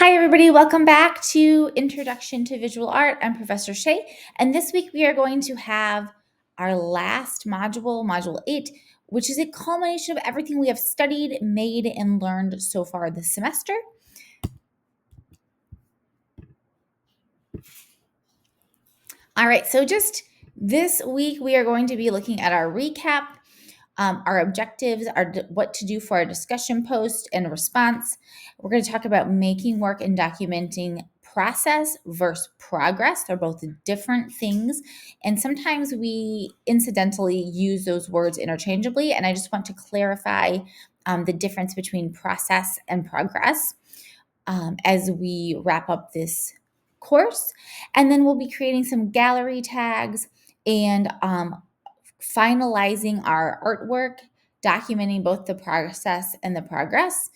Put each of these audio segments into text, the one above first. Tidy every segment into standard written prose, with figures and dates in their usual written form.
Hi, everybody. Welcome back to Introduction to Visual Art. I'm Professor Shea, and this week we are going to have our last module, Module 8, which is a culmination of everything we have studied, made, and learned so far this semester. All right, so just this week we are going to be looking at our recap, our objectives, what to do for our discussion post and response. We're going to talk about making work and documenting process versus progress. They're both different things. And sometimes we incidentally use those words interchangeably. And I just want to clarify the difference between process and progress as we wrap up this course. And then we'll be creating some gallery tags and finalizing our artwork, documenting both the process and the progress,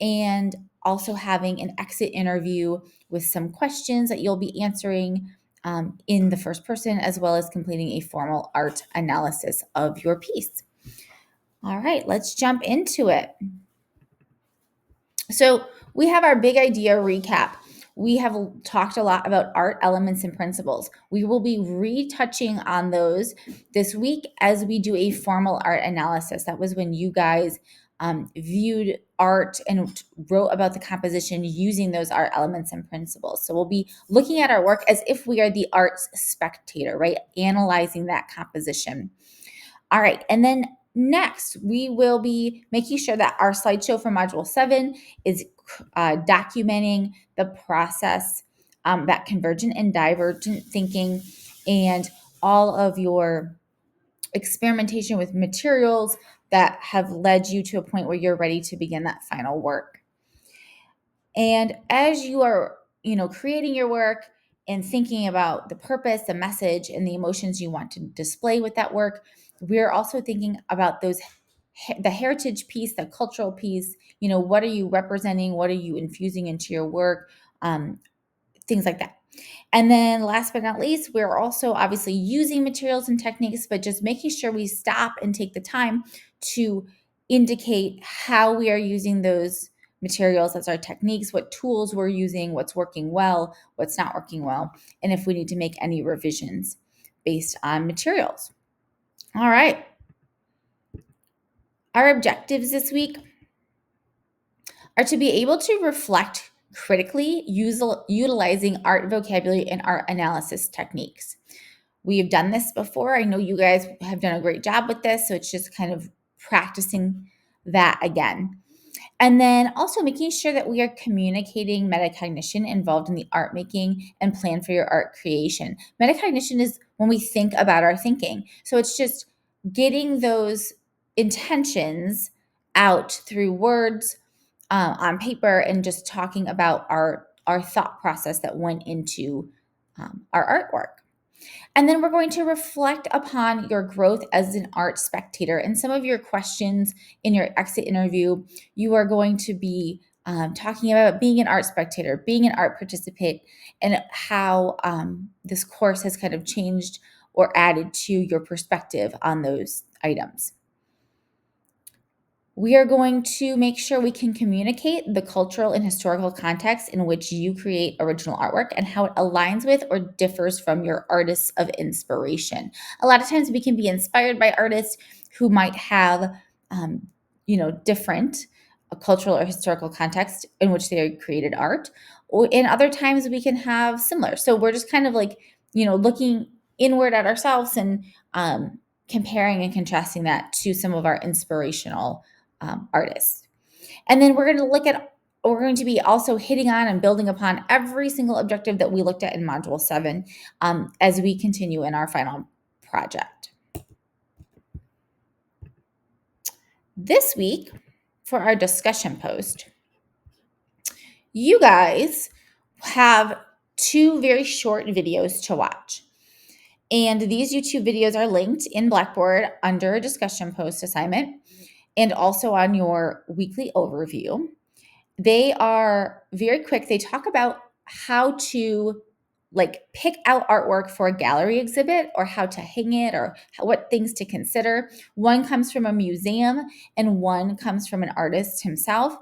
and also having an exit interview with some questions that you'll be answering in the first person, as well as completing a formal art analysis of your piece. All right, let's jump into it. So we have our big idea recap. We have talked a lot about art elements and principles. We will be retouching on those this week as we do a formal art analysis. That was when you guys viewed art and wrote about the composition using those art elements and principles. So we'll be looking at our work as if we are the art's spectator, right? Analyzing that composition. All right, and then next, we will be making sure that our slideshow for Module 7 is documenting the process, that convergent and divergent thinking, and all of your experimentation with materials that have led you to a point where you're ready to begin that final work. And as you are, creating your work and thinking about the purpose, the message, and the emotions you want to display with that work, we're also thinking about the heritage piece, the cultural piece. What are you representing? What are you infusing into your work? Things like that. And then last but not least, we're also obviously using materials and techniques, but just making sure we stop and take the time to indicate how we are using those materials as our techniques, what tools we're using, what's working well, what's not working well, and if we need to make any revisions based on materials. All right. Our objectives this week are to be able to reflect critically utilizing art vocabulary and art analysis techniques. We have done this before. I know you guys have done a great job with this, so it's just kind of practicing that again. And then also making sure that we are communicating metacognition involved in the art making and plan for your art creation. Metacognition is when we think about our thinking. So it's just getting those intentions out through words, on paper, and just talking about our thought process that went into our artwork. And then we're going to reflect upon your growth as an art spectator. And some of your questions in your exit interview, you are going to be talking about being an art spectator, being an art participant, and how this course has kind of changed or added to your perspective on those items. We are going to make sure we can communicate the cultural and historical context in which you create original artwork and how it aligns with or differs from your artists of inspiration. A lot of times we can be inspired by artists who might have, different cultural or historical context in which they created art. Or in other times we can have similar. So we're just kind of like, looking inward at ourselves and comparing and contrasting that to some of our inspirational artists. And then we're going to be also hitting on and building upon every single objective that we looked at in Module 7 as we continue in our final project. This week, for our discussion post, you guys have 2 very short videos to watch. And these YouTube videos are linked in Blackboard under a discussion post assignment and also on your weekly overview. They are very quick. They talk about how to like pick out artwork for a gallery exhibit or how to hang it or what things to consider. One comes from a museum and one comes from an artist himself.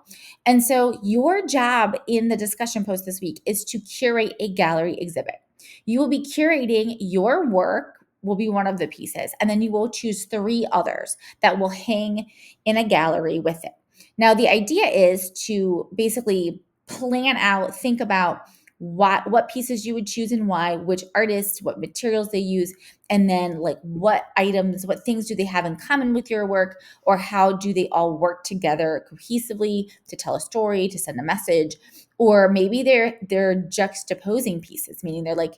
And so your job in the discussion post this week is to curate a gallery exhibit. You will be curating your work will be one of the pieces, and then you will choose 3 others that will hang in a gallery with it. Now, the idea is to basically plan out, think about what pieces you would choose and why, which artists, what materials they use, and then like what items, what things do they have in common with your work, or how do they all work together cohesively to tell a story, to send a message, or maybe they're juxtaposing pieces, meaning they're like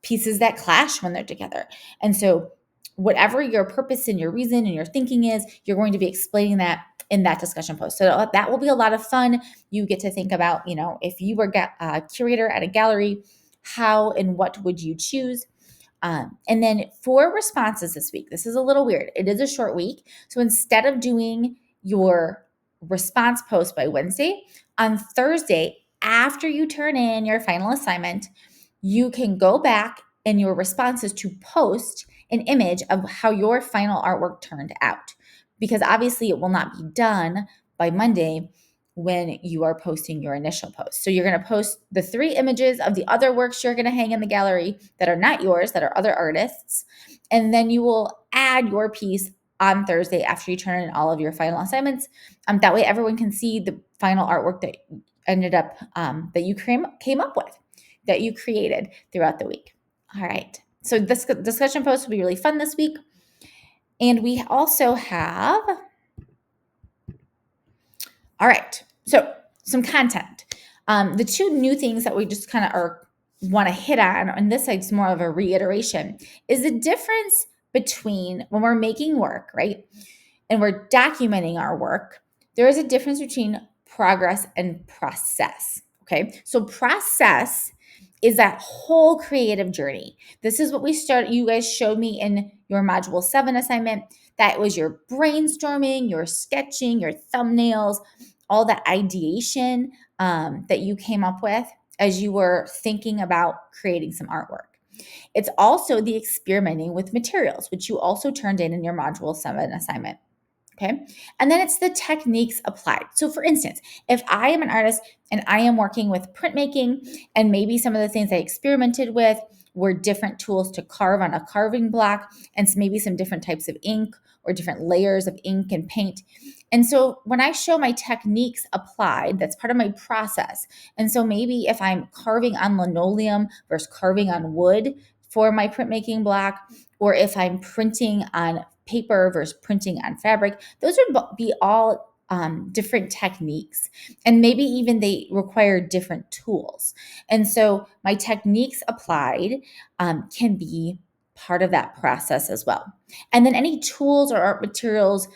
pieces that clash when they're together. And so whatever your purpose and your reason and your thinking is, you're going to be explaining that in that discussion post. So that will be a lot of fun. You get to think about, if you were a curator at a gallery, how and what would you choose? And then for responses this week, this is a little weird. It is a short week. So instead of doing your response post by Wednesday, on Thursday, after you turn in your final assignment, you can go back in your responses to post an image of how your final artwork turned out. Because obviously it will not be done by Monday when you are posting your initial post. So you're going to post the 3 images of the other works you're going to hang in the gallery that are not yours, that are other artists. And then you will add your piece on Thursday after you turn in all of your final assignments. That way everyone can see the final artwork that ended up, that you came up with, that you created throughout the week. All right. So this discussion post will be really fun this week. And we also have, all right, so some content. The 2 new things that we just kind of want to hit on this side's more of a reiteration, is the difference between when we're making work, right? And we're documenting our work, there is a difference between progress and process. Okay. So process is that whole creative journey. This is what you guys showed me in your module 7 assignment. That was your brainstorming, your sketching, your thumbnails, all that ideation that you came up with as you were thinking about creating some artwork. It's also the experimenting with materials, which you also turned in your module 7 assignment. Okay. And then it's the techniques applied. So for instance, if I am an artist and I am working with printmaking, and maybe some of the things I experimented with were different tools to carve on a carving block, and maybe some different types of ink or different layers of ink and paint. And so when I show my techniques applied, that's part of my process. And so maybe if I'm carving on linoleum versus carving on wood for my printmaking block, or if I'm printing on paper versus printing on fabric, those would be all different techniques. And maybe even they require different tools. And so my techniques applied can be part of that process as well. And then any tools or art materials,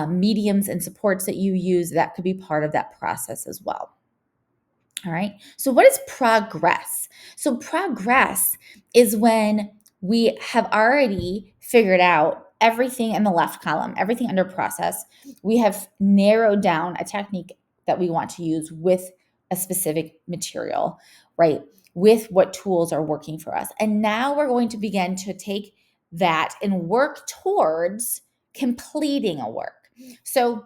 mediums and supports that you use, that could be part of that process as well. All right. So what is progress? So progress is when we have already figured out everything in the left column, everything under process. We have narrowed down a technique that we want to use with a specific material, right? With what tools are working for us. And now we're going to begin to take that and work towards completing a work. So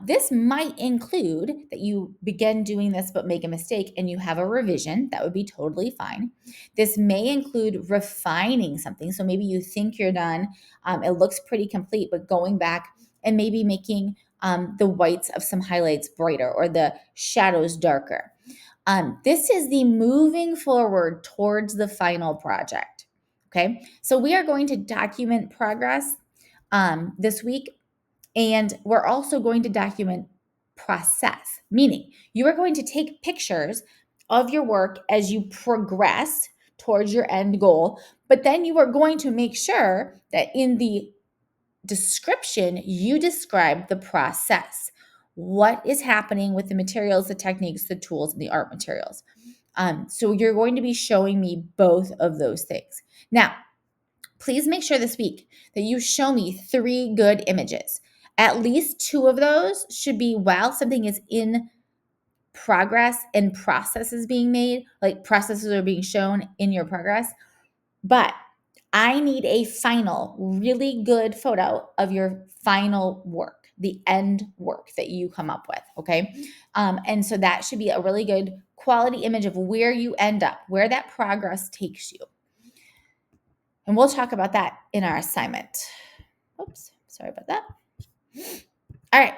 this might include that you begin doing this but make a mistake and you have a revision. That would be totally fine. This may include refining something. So maybe you think you're done. It looks pretty complete, but going back and maybe making the whites of some highlights brighter or the shadows darker. This is the moving forward towards the final project. Okay, so we are going to document progress this week. And we're also going to document process, meaning you are going to take pictures of your work as you progress towards your end goal, but then you are going to make sure that in the description, you describe the process. What is happening with the materials, the techniques, the tools, and the art materials. So you're going to be showing me both of those things. Now, please make sure this week that you show me 3 good images. At least 2 of those should be while something is in progress and processes being made, like processes are being shown in your progress. But I need a final, really good photo of your final work, the end work that you come up with. Okay. And so that should be a really good quality image of where you end up, where that progress takes you. And we'll talk about that in our assignment. Oops, sorry about that. All right.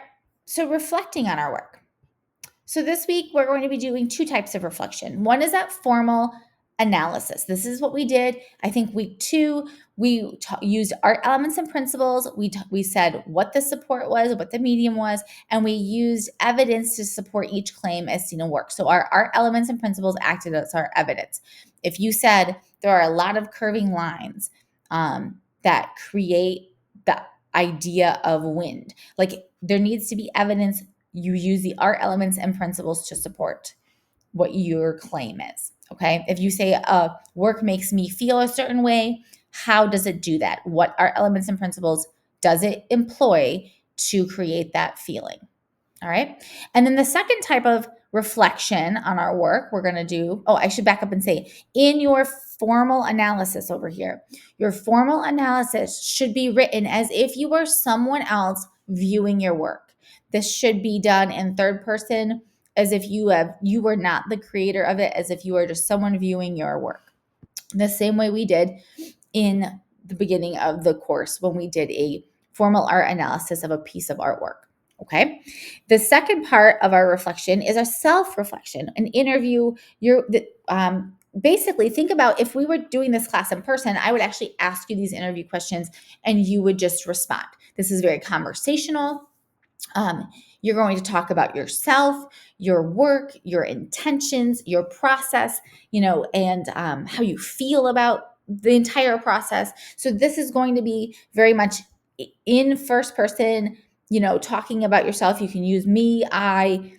So reflecting on our work. So this week we're going to be doing two types of reflection. One is that formal analysis. This is what we did. I think week 2, we used art elements and principles. We said what the support was, what the medium was, and we used evidence to support each claim as seen in work. So our art elements and principles acted as our evidence. If you said there are a lot of curving lines that create the idea of wind, like there needs to be evidence. You use the art elements and principles to support what your claim is. Okay. If you say work makes me feel a certain way, how does it do that? What art elements and principles does it employ to create that feeling? All right. And then the second type of reflection on our work we're going to do, I should back up and say, in your formal analysis over here, your formal analysis should be written as if you were someone else viewing your work. This should be done in third person, as if you were not the creator of it, as if you were just someone viewing your work. The same way we did in the beginning of the course when we did a formal art analysis of a piece of artwork. Okay. The second part of our reflection is a self-reflection, an interview. Basically think about if we were doing this class in person, I would actually ask you these interview questions and you would just respond. This is very conversational. You're going to talk about yourself, your work, your intentions, your process, and how you feel about the entire process. So this is going to be very much in first person, talking about yourself. You can use me, I,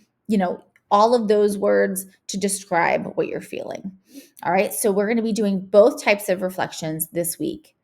all of those words to describe what you're feeling. All right. So we're going to be doing both types of reflections this week.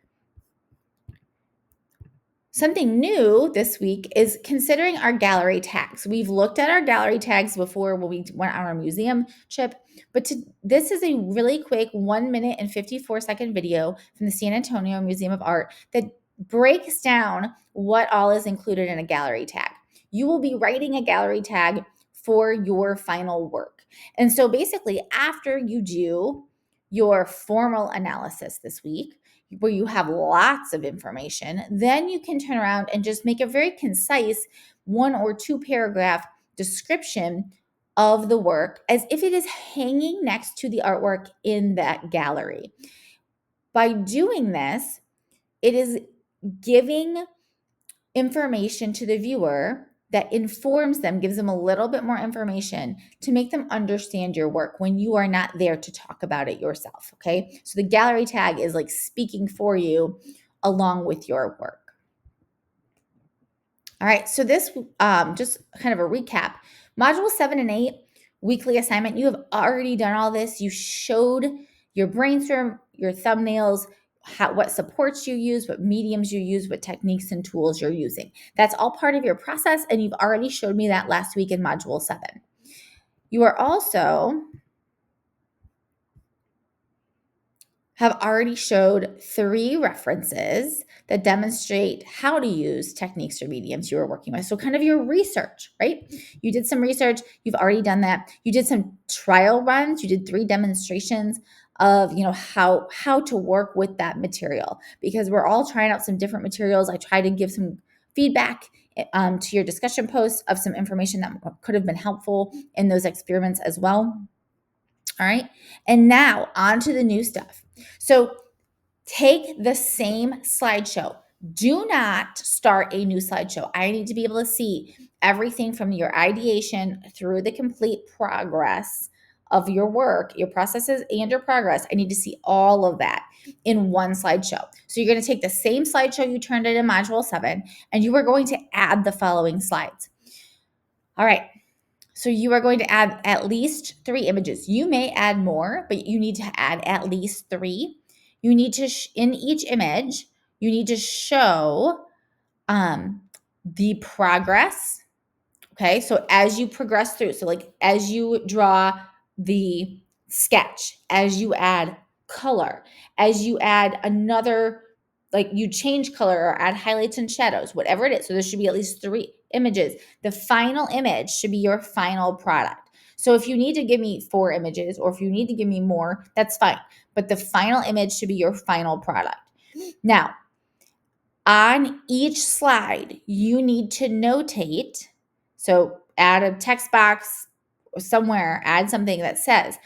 Something new this week is considering our gallery tags. We've looked at our gallery tags before when we went on our museum trip, but this is a really quick 1 minute and 54-second video from the San Antonio Museum of Art that breaks down what all is included in a gallery tag. You will be writing a gallery tag for your final work. And so basically, after you do your formal analysis this week, where you have lots of information, then you can turn around and just make a very concise 1 or 2 paragraph description of the work as if it is hanging next to the artwork in that gallery. By doing this, it is giving information to the viewer that informs them, gives them a little bit more information to make them understand your work when you are not there to talk about it yourself, okay? So the gallery tag is like speaking for you along with your work. All right, so this just kind of a recap. Module 7 and 8, weekly assignment, you have already done all this. You showed your brainstorm, your thumbnails, what supports you use, what mediums you use, what techniques and tools you're using. That's all part of your process, and you've already showed me that last week in Module 7. You are also have already showed 3 references that demonstrate how to use techniques or mediums you are working with. So kind of your research, right? You did some research, you've already done that. You did some trial runs, you did 3 demonstrations of, how to work with that material, because we're all trying out some different materials. I try to give some feedback to your discussion posts of some information that could have been helpful in those experiments as well. All right. And now on to the new stuff. So take the same slideshow. Do not start a new slideshow. I need to be able to see everything from your ideation through the complete progress of your work, your processes, and your progress. I need to see all of that in one slideshow. So you're going to take the same slideshow you turned in Module 7, and you are going to add the following slides. All right. So you are going to add at least 3 images. You may add more, but you need to add at least 3. You need to, in each image, you need to show the progress Okay, so as you progress through, so like as you draw the sketch, as you add color, as you add another, like you change color or add highlights and shadows, whatever it is. So there should be at least 3 images. The final image should be your final product. So if you need to give me 4 images or if you need to give me more, that's fine. But the final image should be your final product. Now, on each slide, you need to notate. So add a text box somewhere, add something that says,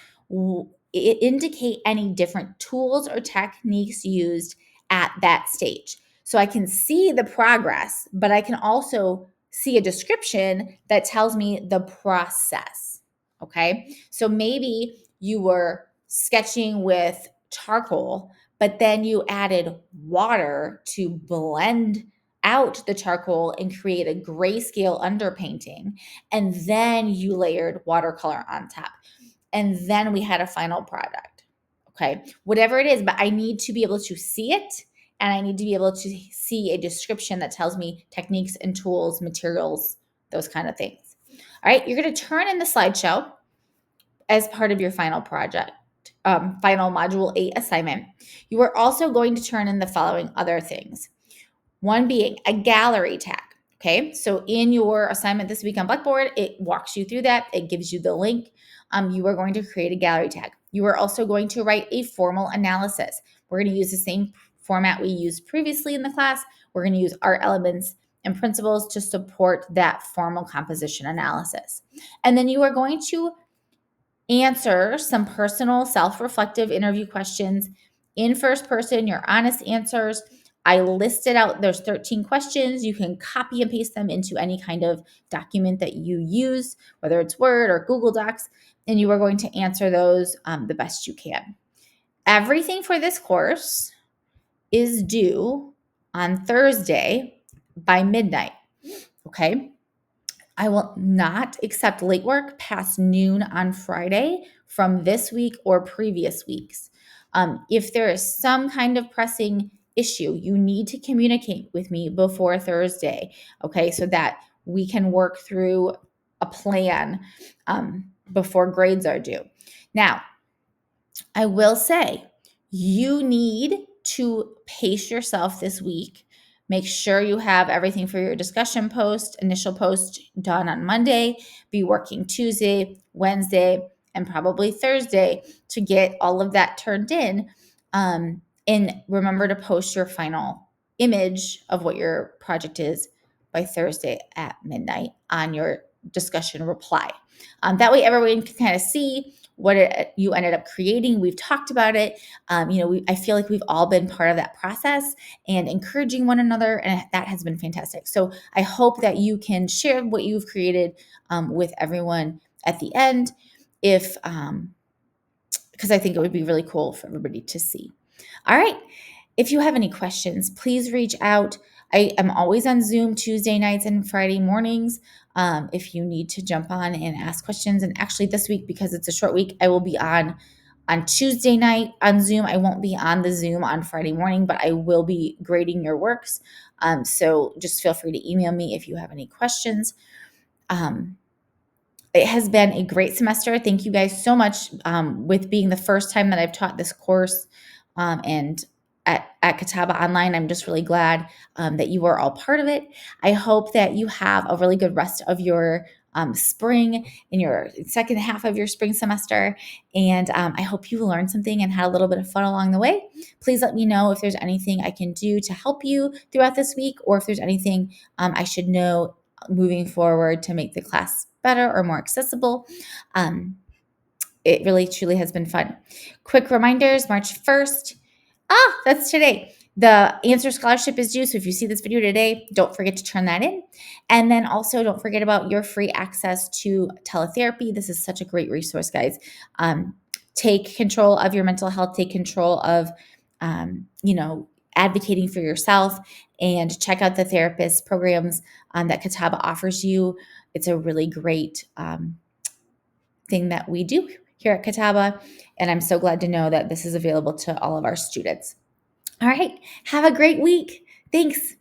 indicate any different tools or techniques used at that stage. So I can see the progress, but I can also see a description that tells me the process. Okay. So maybe you were sketching with charcoal, but then you added water to blend out the charcoal and create a grayscale underpainting. And then you layered watercolor on top. And then we had a final product. Okay. Whatever it is, but I need to be able to see it. And I need to be able to see a description that tells me techniques and tools, materials, those kind of things. All right. You're going to turn in the slideshow as part of your final project, final module 8 assignment. You are also going to turn in the following other things. One being a gallery tag. Okay, so in your assignment this week on Blackboard, it walks you through that. It gives you the link. You are going to create a gallery tag. You are also going to write a formal analysis. We're going to use the same format we used previously in the class. We're going to use art elements and principles to support that formal composition analysis. And then you are going to answer some personal self-reflective interview questions in first person, your honest answers. I listed out those 13 questions. You can copy and paste them into any kind of document that you use, whether it's Word or Google Docs, and you are going to answer those the best you can. Everything for this course is due on Thursday by midnight, okay? I will not accept late work past noon on Friday from this week or previous weeks. If there is some kind of pressing issue, you need to communicate with me before Thursday, okay, so that we can work through a plan before grades are due. Now, I will say you need to pace yourself this week. Make sure you have everything for your discussion post, initial post done on Monday, be working Tuesday, Wednesday, and probably Thursday to get all of that turned in. And remember to post your final image of what your project is by Thursday at midnight on your discussion reply. That way, everyone can kind of see what you ended up creating. We've talked about it. I feel like we've all been part of that process and encouraging one another, and that has been fantastic. So I hope that you can share what you've created with everyone at the end, because I think it would be really cool for everybody to see. All right. If you have any questions, please reach out. I am always on Zoom Tuesday nights and Friday mornings. If you need to jump on and ask questions, and actually this week, because it's a short week, I will be on Tuesday night on Zoom. I won't be on the Zoom on Friday morning, but I will be grading your works. So just feel free to email me if you have any questions. It has been a great semester. Thank you guys so much with being the first time that I've taught this course. And at Catawba Online, I'm just really glad that you are all part of it. I hope that you have a really good rest of your spring in your second half of your spring semester. And I hope you learned something and had a little bit of fun along the way. Please let me know if there's anything I can do to help you throughout this week, or if there's anything I should know moving forward to make the class better or more accessible. It really truly has been fun. Quick reminders, March 1st. That's today. The Answer Scholarship is due. So if you see this video today, don't forget to turn that in. And then also don't forget about your free access to teletherapy. This is such a great resource, guys. Take control of your mental health, take control of, advocating for yourself, and check out the therapist programs that Catawba offers you. It's a really great thing that we do here at Catawba, and I'm so glad to know that this is available to all of our students. All right, have a great week. Thanks.